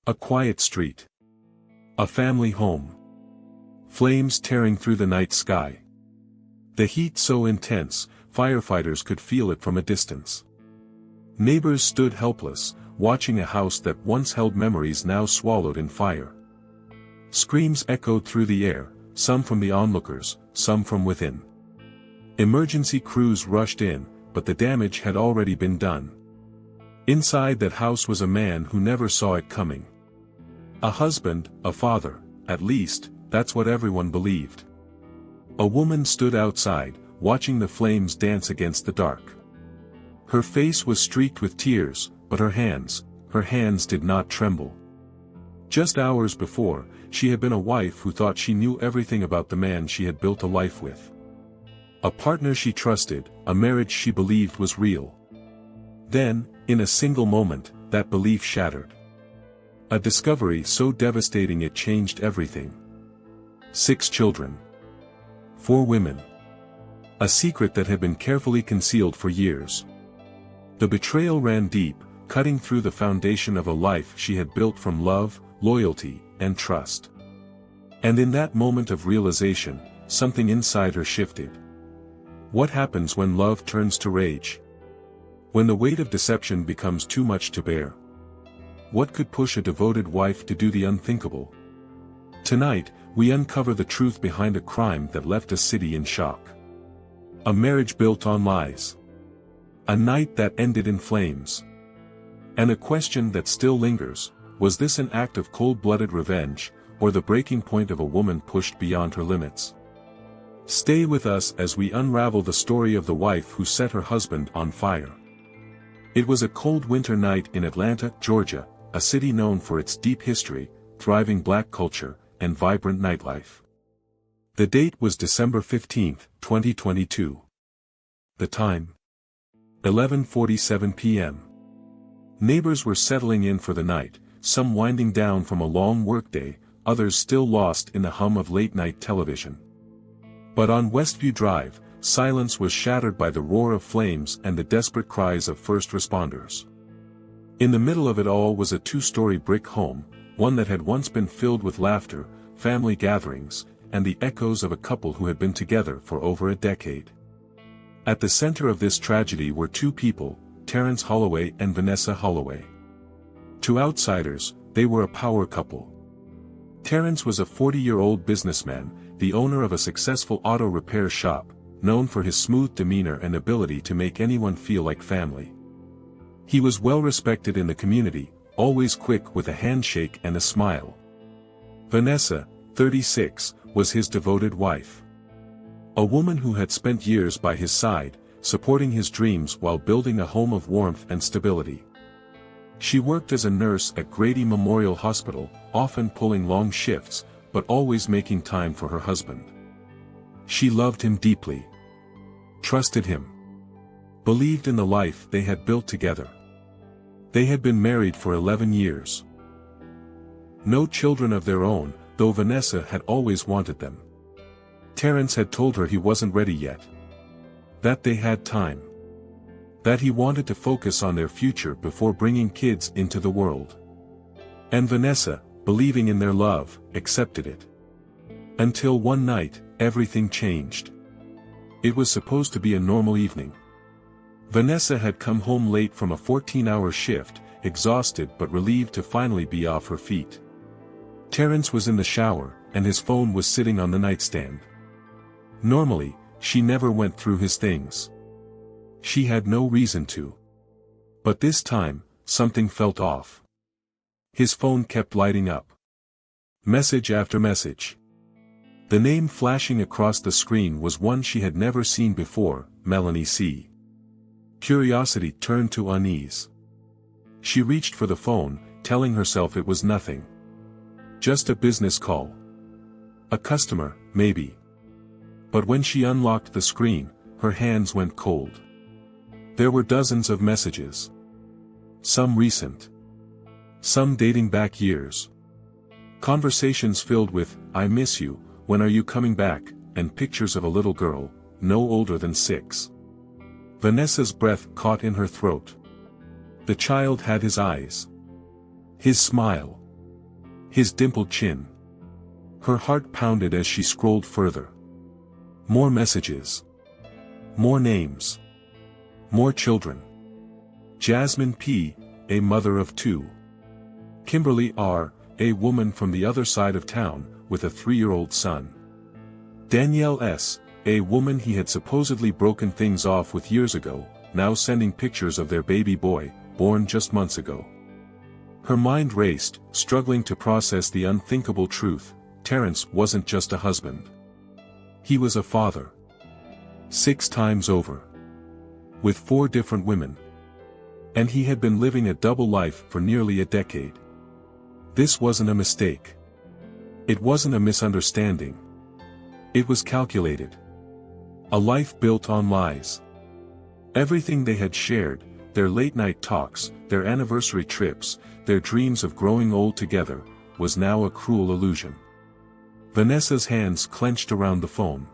A quiet street. A family home. Flames tearing through the night sky. The heat so intense, firefighters could feel it from a distance. Neighbors stood helpless, watching a house that once held memories now swallowed in fire. Screams echoed through the air, some from the onlookers, some from within. Emergency crews rushed in, but the damage had already been done. Inside that house was a man who never saw it coming. A husband, a father, at least, that's what everyone believed. A woman stood outside, watching the flames dance against the dark. Her face was streaked with tears, but her hands did not tremble. Just hours before, she had been a wife who thought she knew everything about the man she had built a life with. A partner she trusted, a marriage she believed was real. Then, in a single moment, that belief shattered. A discovery so devastating it changed everything. 6 children. 4 women. A secret that had been carefully concealed for years. The betrayal ran deep, cutting through the foundation of a life she had built from love, loyalty, and trust. And in that moment of realization, something inside her shifted. What happens when love turns to rage? When the weight of deception becomes too much to bear? What could push a devoted wife to do the unthinkable? Tonight, we uncover the truth behind a crime that left a city in shock. A marriage built on lies. A night that ended in flames. And a question that still lingers, was this an act of cold-blooded revenge, or the breaking point of a woman pushed beyond her limits? Stay with us as we unravel the story of the wife who set her husband on fire. It was a cold winter night in Atlanta, Georgia, a city known for its deep history, thriving black culture, and vibrant nightlife. The date was December 15, 2022. The time? 11:47 p.m. Neighbors were settling in for the night, some winding down from a long workday, others still lost in the hum of late-night television. But on Westview Drive, silence was shattered by the roar of flames and the desperate cries of first responders. In the middle of it all was a 2-story brick home, one that had once been filled with laughter, family gatherings, and the echoes of a couple who had been together for over a decade. At the center of this tragedy were 2 people, Terrence Holloway and Vanessa Holloway. To outsiders, they were a power couple. Terrence was a 40-year-old businessman, the owner of a successful auto repair shop, known for his smooth demeanor and ability to make anyone feel like family. He was well respected in the community, always quick with a handshake and a smile. Vanessa, 36, was his devoted wife. A woman who had spent years by his side, supporting his dreams while building a home of warmth and stability. She worked as a nurse at Grady Memorial Hospital, often pulling long shifts, but always making time for her husband. She loved him deeply. Trusted him. Believed in the life they had built together. They had been married for 11 years. No children of their own, though Vanessa had always wanted them. Terrence had told her he wasn't ready yet. That they had time. That he wanted to focus on their future before bringing kids into the world. And Vanessa, believing in their love, accepted it. Until one night, everything changed. It was supposed to be a normal evening. Vanessa had come home late from a 14-hour shift, exhausted but relieved to finally be off her feet. Terrence was in the shower, and his phone was sitting on the nightstand. Normally, she never went through his things. She had no reason to. But this time, something felt off. His phone kept lighting up. Message after message. The name flashing across the screen was one she had never seen before, Melanie C. Curiosity turned to unease. She reached for the phone, telling herself it was nothing. Just a business call. A customer, maybe. But when she unlocked the screen, her hands went cold. There were dozens of messages. Some recent. Some dating back years. Conversations filled with, "I miss you, when are you coming back," and pictures of a little girl, no older than 6. Vanessa's breath caught in her throat. The child had his eyes. His smile. His dimpled chin. Her heart pounded as she scrolled further. More messages. More names. More children. Jasmine P., a mother of 2. Kimberly R., a woman from the other side of town, with a 3-year-old son. Danielle S., a woman he had supposedly broken things off with years ago, now sending pictures of their baby boy, born just months ago. Her mind raced, struggling to process the unthinkable truth. Terrence wasn't just a husband. He was a father. 6 times over. With 4 different women. And he had been living a double life for nearly a decade. This wasn't a mistake. It wasn't a misunderstanding. It was calculated. A life built on lies. Everything they had shared, their late-night talks, their anniversary trips, their dreams of growing old together, was now a cruel illusion. Vanessa's hands clenched around the phone.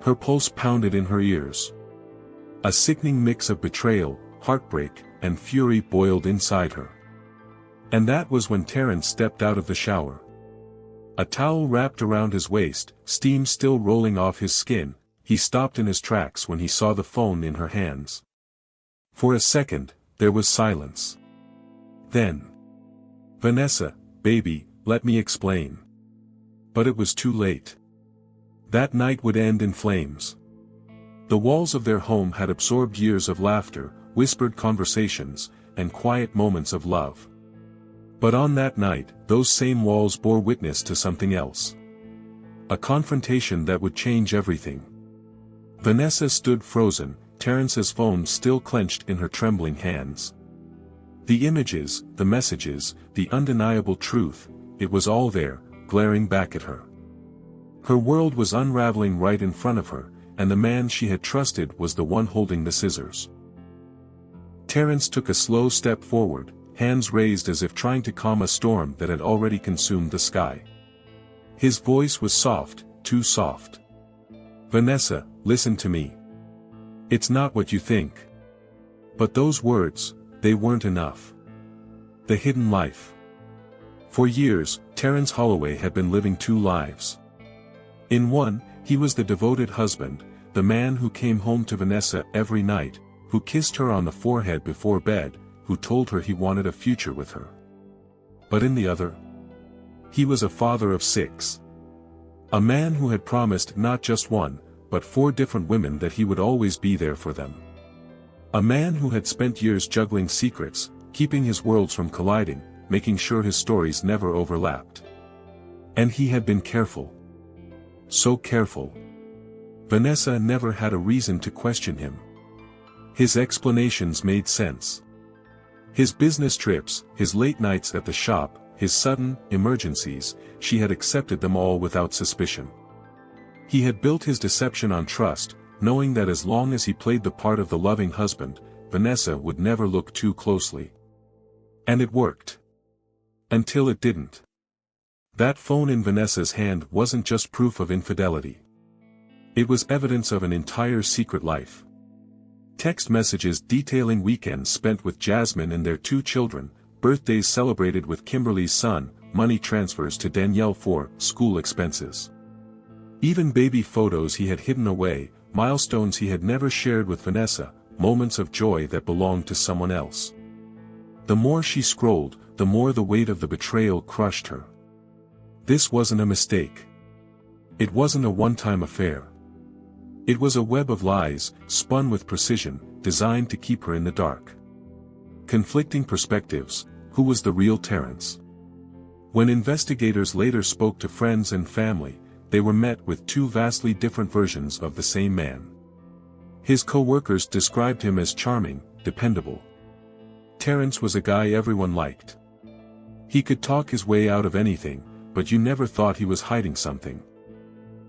Her pulse pounded in her ears. A sickening mix of betrayal, heartbreak, and fury boiled inside her. And that was when Terrence stepped out of the shower. A towel wrapped around his waist, steam still rolling off his skin, he stopped in his tracks when he saw the phone in her hands. For a second, there was silence. Then, "Vanessa, baby, let me explain." But it was too late. That night would end in flames. The walls of their home had absorbed years of laughter, whispered conversations, and quiet moments of love. But on that night, those same walls bore witness to something else. A confrontation that would change everything. Vanessa stood frozen, Terrence's phone still clenched in her trembling hands. The images, the messages, the undeniable truth, it was all there, glaring back at her. Her world was unraveling right in front of her, and the man she had trusted was the one holding the scissors. Terrence took a slow step forward, hands raised as if trying to calm a storm that had already consumed the sky. His voice was soft, too soft. "Vanessa, listen to me. It's not what you think." But those words, they weren't enough. The hidden life. For years, Terrence Holloway had been living 2 lives. In one, he was the devoted husband, the man who came home to Vanessa every night, who kissed her on the forehead before bed, who told her he wanted a future with her. But in the other, he was a father of 6. A man who had promised not just 1, but 4 different women that he would always be there for them. A man who had spent years juggling secrets, keeping his worlds from colliding, making sure his stories never overlapped. And he had been careful. So careful. Vanessa never had a reason to question him. His explanations made sense. His business trips, his late nights at the shop, his sudden emergencies, she had accepted them all without suspicion. He had built his deception on trust, knowing that as long as he played the part of the loving husband, Vanessa would never look too closely. And it worked. Until it didn't. That phone in Vanessa's hand wasn't just proof of infidelity. It was evidence of an entire secret life. Text messages detailing weekends spent with Jasmine and their 2 children, birthdays celebrated with Kimberly's son, money transfers to Danielle for school expenses. Even baby photos he had hidden away, milestones he had never shared with Vanessa, moments of joy that belonged to someone else. The more she scrolled, the more the weight of the betrayal crushed her. This wasn't a mistake. It wasn't a one-time affair. It was a web of lies, spun with precision, designed to keep her in the dark. Conflicting perspectives, who was the real Terrence? When investigators later spoke to friends and family, they were met with 2 vastly different versions of the same man. His co-workers described him as charming, dependable. Terrence was a guy everyone liked. He could talk his way out of anything, but you never thought he was hiding something.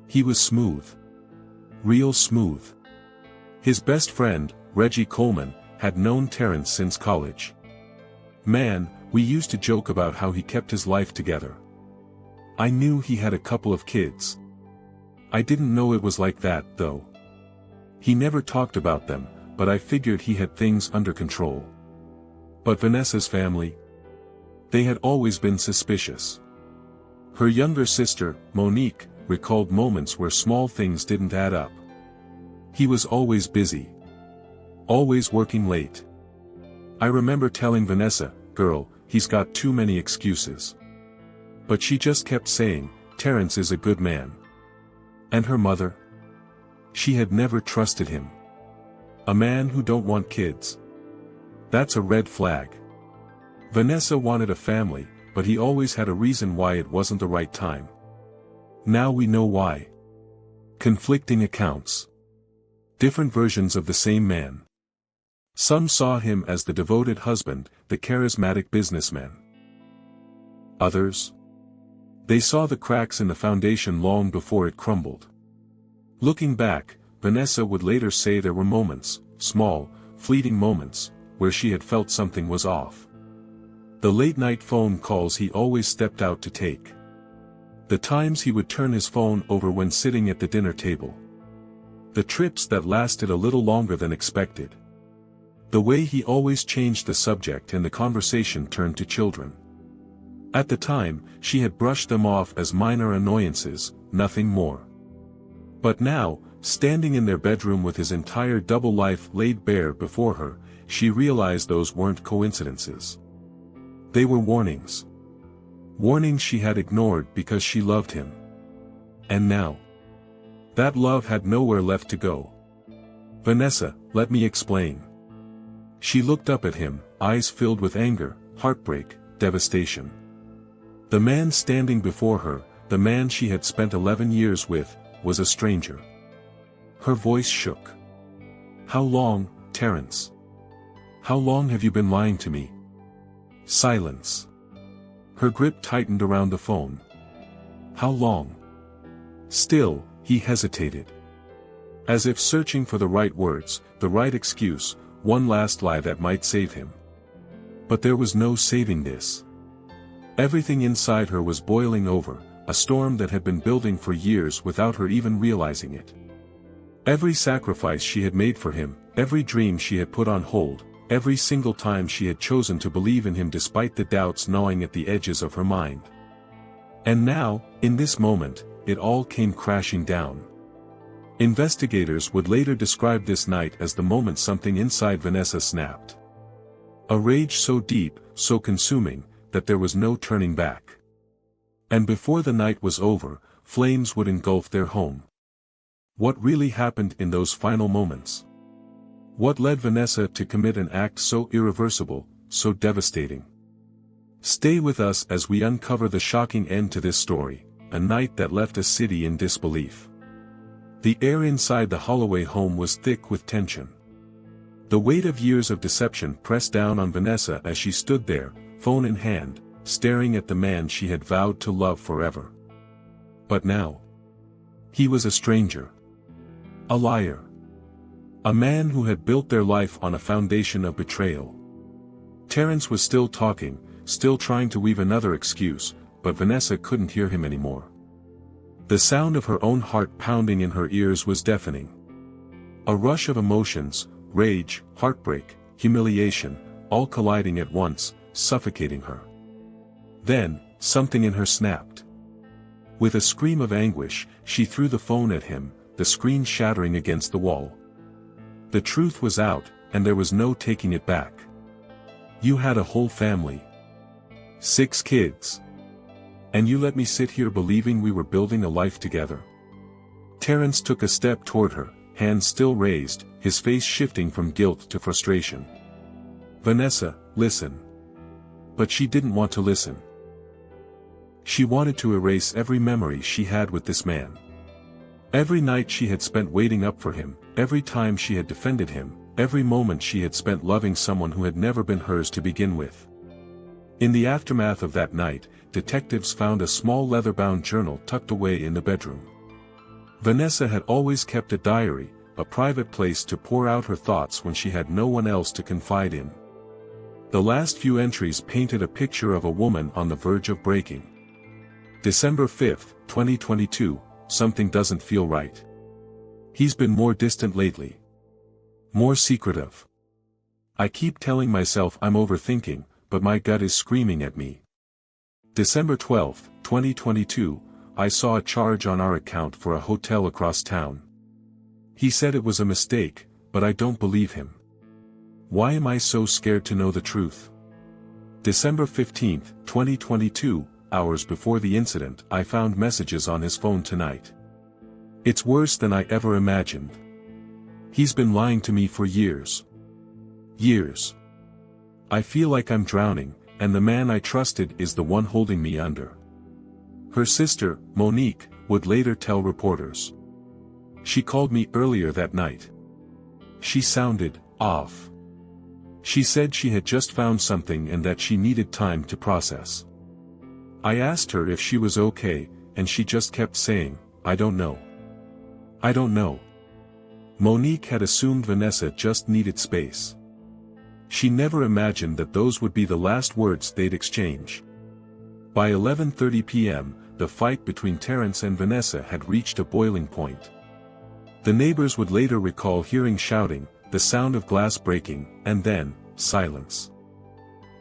He was smooth. Real smooth. His best friend, Reggie Coleman, had known Terrence since college. "Man, we used to joke about how he kept his life together. I knew he had a couple of kids. I didn't know it was like that, though. He never talked about them, but I figured he had things under control." But Vanessa's family? They had always been suspicious. Her younger sister, Monique, recalled moments where small things didn't add up. He was always busy. Always working late. I remember telling Vanessa, "Girl, he's got too many excuses." But she just kept saying, "Terrence is a good man." And her mother? She had never trusted him. A man who don't want kids. That's a red flag. Vanessa wanted a family, but he always had a reason why it wasn't the right time. Now we know why. Conflicting accounts. Different versions of the same man. Some saw him as the devoted husband, the charismatic businessman. Others? They saw the cracks in the foundation long before it crumbled. Looking back, Vanessa would later say there were moments, small, fleeting moments, where she had felt something was off. The late-night phone calls he always stepped out to take. The times he would turn his phone over when sitting at the dinner table. The trips that lasted a little longer than expected. The way he always changed the subject and the conversation turned to children. At the time, she had brushed them off as minor annoyances, nothing more. But now, standing in their bedroom with his entire double life laid bare before her, she realized those weren't coincidences. They were warnings. Warnings she had ignored because she loved him. And now, that love had nowhere left to go. "Vanessa, let me explain." She looked up at him, eyes filled with anger, heartbreak, devastation. The man standing before her, the man she had spent 11 years with, was a stranger. Her voice shook. "How long, Terrence? How long have you been lying to me?" Silence. Her grip tightened around the phone. "How long?" Still, he hesitated. As if searching for the right words, the right excuse, one last lie that might save him. But there was no saving this. Everything inside her was boiling over, a storm that had been building for years without her even realizing it. Every sacrifice she had made for him, every dream she had put on hold, every single time she had chosen to believe in him despite the doubts gnawing at the edges of her mind. And now, in this moment, it all came crashing down. Investigators would later describe this night as the moment something inside Vanessa snapped. A rage so deep, so consuming, that there was no turning back. And before the night was over, flames would engulf their home. What really happened in those final moments? What led Vanessa to commit an act so irreversible, so devastating? Stay with us as we uncover the shocking end to this story, a night that left a city in disbelief. The air inside the Holloway home was thick with tension. The weight of years of deception pressed down on Vanessa as she stood there, phone in hand, staring at the man she had vowed to love forever. But now, he was a stranger. A liar. A man who had built their life on a foundation of betrayal. Terrence was still talking, still trying to weave another excuse, but Vanessa couldn't hear him anymore. The sound of her own heart pounding in her ears was deafening. A rush of emotions, rage, heartbreak, humiliation, all colliding at once, suffocating her. Then, something in her snapped. With a scream of anguish, she threw the phone at him, the screen shattering against the wall. The truth was out, and there was no taking it back. "You had a whole family. 6 kids. And you let me sit here believing we were building a life together." Terrence took a step toward her, hands still raised, his face shifting from guilt to frustration. "Vanessa, listen." But she didn't want to listen. She wanted to erase every memory she had with this man. Every night she had spent waiting up for him, every time she had defended him, every moment she had spent loving someone who had never been hers to begin with. In the aftermath of that night, detectives found a small leather-bound journal tucked away in the bedroom. Vanessa had always kept a diary, a private place to pour out her thoughts when she had no one else to confide in. The last few entries painted a picture of a woman on the verge of breaking. December 5, 2022, something doesn't feel right. He's been more distant lately. More secretive. I keep telling myself I'm overthinking, but my gut is screaming at me. December 12, 2022, I saw a charge on our account for a hotel across town. He said it was a mistake, but I don't believe him. Why am I so scared to know the truth? December 15, 2022, hours before the incident, I found messages on his phone tonight. It's worse than I ever imagined. He's been lying to me for years. Years. I feel like I'm drowning, and the man I trusted is the one holding me under. Her sister, Monique, would later tell reporters. She called me earlier that night. She sounded off. She said she had just found something and that she needed time to process. I asked her if she was okay, and she just kept saying, "I don't know. I don't know." Monique had assumed Vanessa just needed space. She never imagined that those would be the last words they'd exchange. By 11:30 p.m., the fight between Terrence and Vanessa had reached a boiling point. The neighbors would later recall hearing shouting, the sound of glass breaking, and then, silence.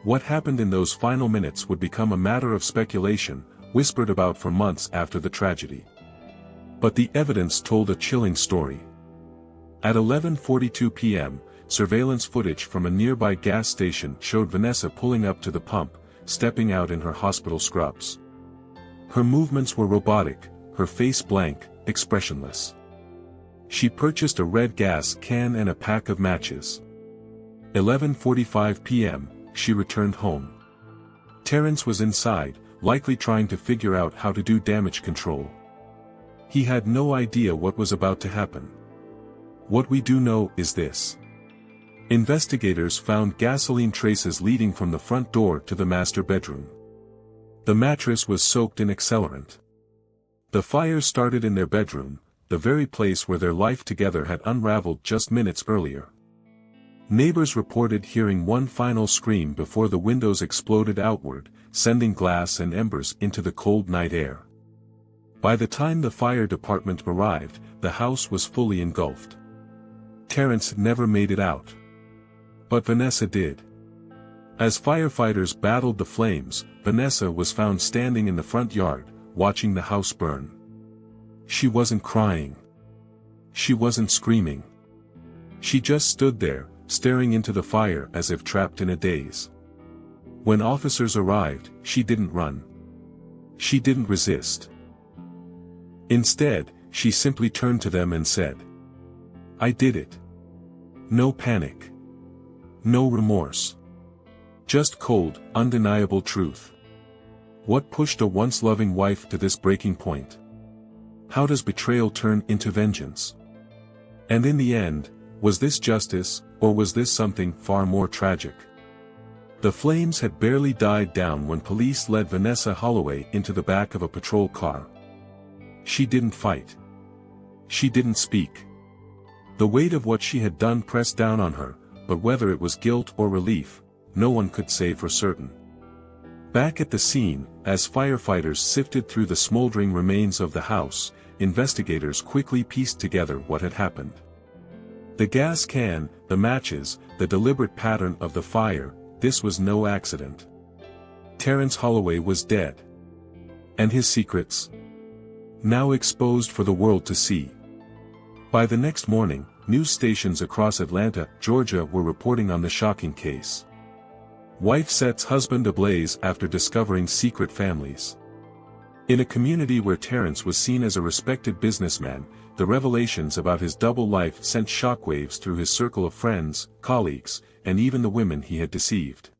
What happened in those final minutes would become a matter of speculation, whispered about for months after the tragedy. But the evidence told a chilling story. At 11:42 p.m., surveillance footage from a nearby gas station showed Vanessa pulling up to the pump, stepping out in her hospital scrubs. Her movements were robotic, her face blank, expressionless. She purchased a red gas can and a pack of matches. 11:45 p.m., she returned home. Terrence was inside, likely trying to figure out how to do damage control. He had no idea what was about to happen. What we do know is this. Investigators found gasoline traces leading from the front door to the master bedroom. The mattress was soaked in accelerant. The fire started in their bedroom, the very place where their life together had unraveled just minutes earlier. Neighbors reported hearing one final scream before the windows exploded outward, sending glass and embers into the cold night air. By the time the fire department arrived, the house was fully engulfed. Terrence never made it out. But Vanessa did. As firefighters battled the flames, Vanessa was found standing in the front yard, watching the house burn. She wasn't crying. She wasn't screaming. She just stood there, staring into the fire as if trapped in a daze. When officers arrived, she didn't run. She didn't resist. Instead, she simply turned to them and said, "I did it." No panic. No remorse. Just cold, undeniable truth. What pushed a once loving wife to this breaking point? How does betrayal turn into vengeance? And in the end, was this justice, or was this something far more tragic? The flames had barely died down when police led Vanessa Holloway into the back of a patrol car. She didn't fight. She didn't speak. The weight of what she had done pressed down on her, but whether it was guilt or relief, no one could say for certain. Back at the scene, as firefighters sifted through the smoldering remains of the house, investigators quickly pieced together what had happened. The gas can, the matches, the deliberate pattern of the fire, this was no accident. Terrence Holloway was dead. And his secrets? Now exposed for the world to see. By the next morning, news stations across Atlanta, Georgia were reporting on the shocking case. Wife sets husband ablaze after discovering secret families. In a community where Terrence was seen as a respected businessman, the revelations about his double life sent shockwaves through his circle of friends, colleagues, and even the women he had deceived.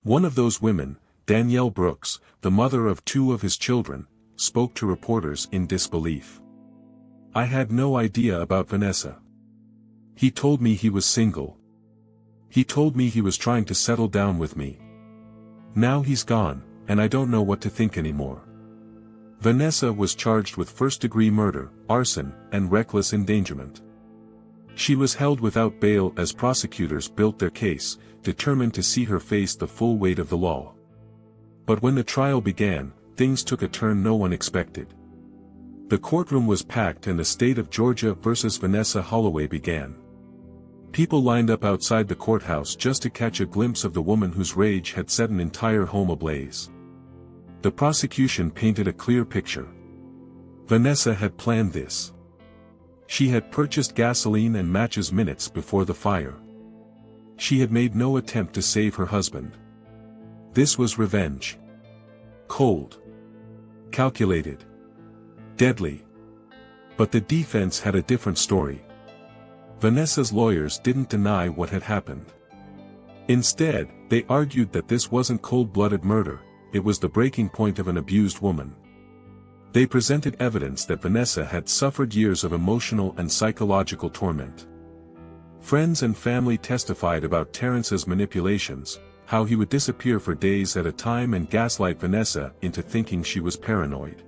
One of those women, Danielle Brooks, the mother of 2 of his children, spoke to reporters in disbelief. "I had no idea about Vanessa. He told me he was single. He told me he was trying to settle down with me. Now he's gone, and I don't know what to think anymore." Vanessa was charged with first-degree murder, arson, and reckless endangerment. She was held without bail as prosecutors built their case, determined to see her face the full weight of the law. But when the trial began, things took a turn no one expected. The courtroom was packed and the state of Georgia versus Vanessa Holloway began. People lined up outside the courthouse just to catch a glimpse of the woman whose rage had set an entire home ablaze. The prosecution painted a clear picture. Vanessa had planned this. She had purchased gasoline and matches minutes before the fire. She had made no attempt to save her husband. This was revenge. Cold. Calculated. Deadly. But the defense had a different story. Vanessa's lawyers didn't deny what had happened. Instead, they argued that this wasn't cold-blooded murder, it was the breaking point of an abused woman. They presented evidence that Vanessa had suffered years of emotional and psychological torment. Friends and family testified about Terrence's manipulations, how he would disappear for days at a time and gaslight Vanessa into thinking she was paranoid.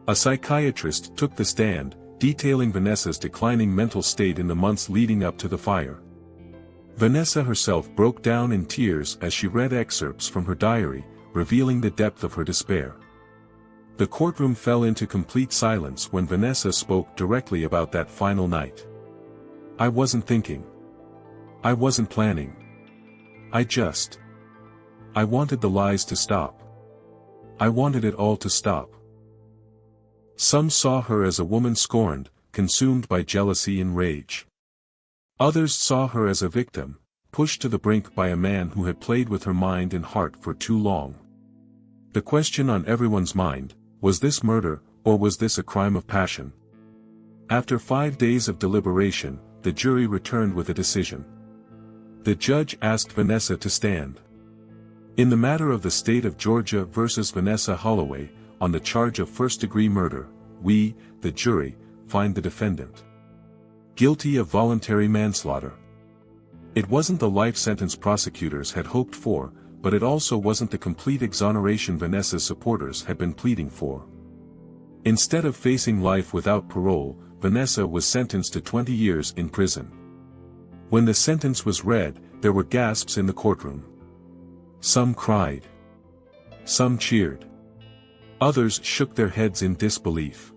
A psychiatrist took the stand, detailing Vanessa's declining mental state in the months leading up to the fire. Vanessa herself broke down in tears as she read excerpts from her diary, revealing the depth of her despair. The courtroom fell into complete silence when Vanessa spoke directly about that final night. "I wasn't thinking. I wasn't planning. I wanted the lies to stop. I wanted it all to stop." Some saw her as a woman scorned, consumed by jealousy and rage. Others saw her as a victim, pushed to the brink by a man who had played with her mind and heart for too long. The question on everyone's mind, was this murder, or was this a crime of passion? After 5 days of deliberation, the jury returned with a decision. The judge asked Vanessa to stand. In the matter of the state of Georgia versus Vanessa Holloway, on the charge of first-degree murder, we, the jury, find the defendant guilty of voluntary manslaughter. It wasn't the life sentence prosecutors had hoped for, but it also wasn't the complete exoneration Vanessa's supporters had been pleading for. Instead of facing life without parole, Vanessa was sentenced to 20 years in prison. When the sentence was read, there were gasps in the courtroom. Some cried. Some cheered. Others shook their heads in disbelief.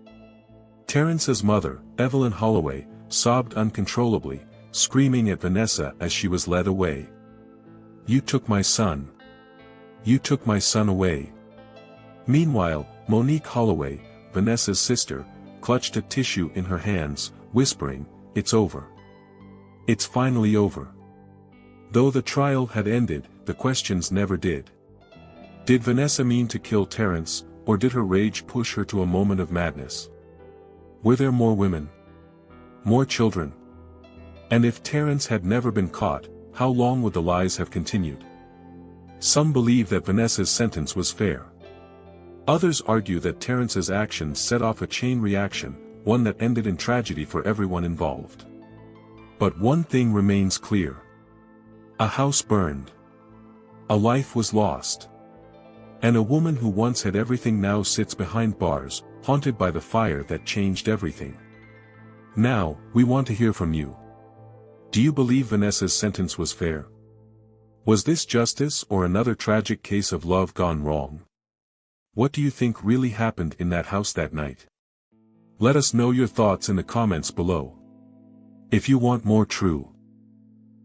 Terrence's mother, Evelyn Holloway, sobbed uncontrollably, screaming at Vanessa as she was led away. "You took my son. You took my son away." Meanwhile, Monique Holloway, Vanessa's sister, clutched a tissue in her hands, whispering, "It's over. It's finally over." Though the trial had ended, the questions never did. Did Vanessa mean to kill Terrence, or did her rage push her to a moment of madness? Were there more women? More children? And if Terrence had never been caught, how long would the lies have continued? Some believe that Vanessa's sentence was fair. Others argue that Terrence's actions set off a chain reaction, one that ended in tragedy for everyone involved. But one thing remains clear. A house burned. A life was lost. And a woman who once had everything now sits behind bars, haunted by the fire that changed everything. Now, we want to hear from you. Do you believe Vanessa's sentence was fair? Was this justice or another tragic case of love gone wrong? What do you think really happened in that house that night? Let us know your thoughts in the comments below. If you want more true